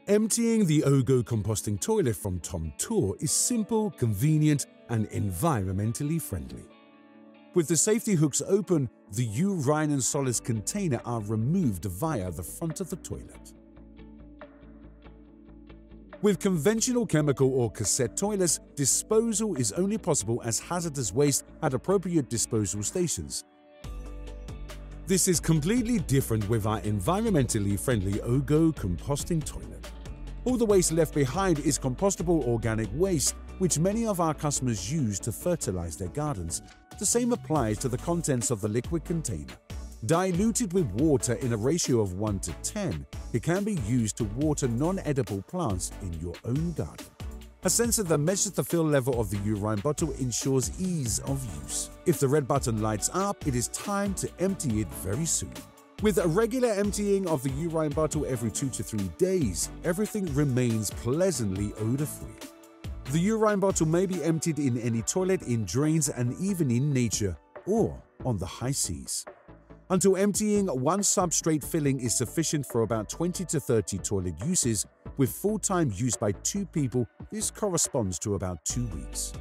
Emptying the OGO composting toilet from ToMTuR is simple, convenient, and environmentally friendly. With the safety hooks open, the urine and solids container are removed via the front of the toilet. With conventional chemical or cassette toilets, disposal is only possible as hazardous waste at appropriate disposal stations. This is completely different with our environmentally friendly OGO composting toilet. All the waste left behind is compostable organic waste, which many of our customers use to fertilize their gardens. The same applies to the contents of the liquid container. Diluted with water in a ratio of 1:10, it can be used to water non-edible plants in your own garden. A sensor that measures the fill level of the urine bottle ensures ease of use. If the red button lights up, it is time to empty it very soon. With a regular emptying of the urine bottle every 2 to 3 days, everything remains pleasantly odor-free. The urine bottle may be emptied in any toilet, in drains, and even in nature or on the high seas. Until emptying, one substrate filling is sufficient for about 20 to 30 toilet uses. With full-time use by 2 people, this corresponds to about 2 weeks.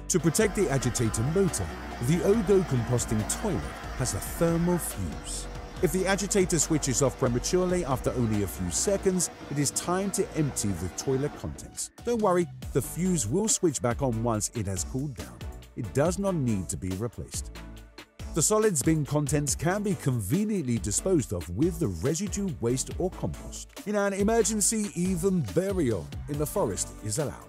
To protect the agitator motor, the OGO composting toilet has a thermal fuse. If the agitator switches off prematurely after only a few seconds, it is time to empty the toilet contents. Don't worry, the fuse will switch back on once it has cooled down. It does not need to be replaced. The solids bin contents can be conveniently disposed of with the residue waste or compost. In an emergency, even burial in the forest is allowed.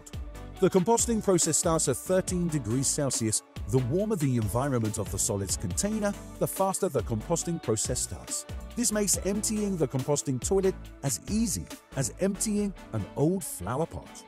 The composting process starts at 13 degrees Celsius. The warmer the environment of the solids container, the faster the composting process starts. This makes emptying the composting toilet as easy as emptying an old flower pot.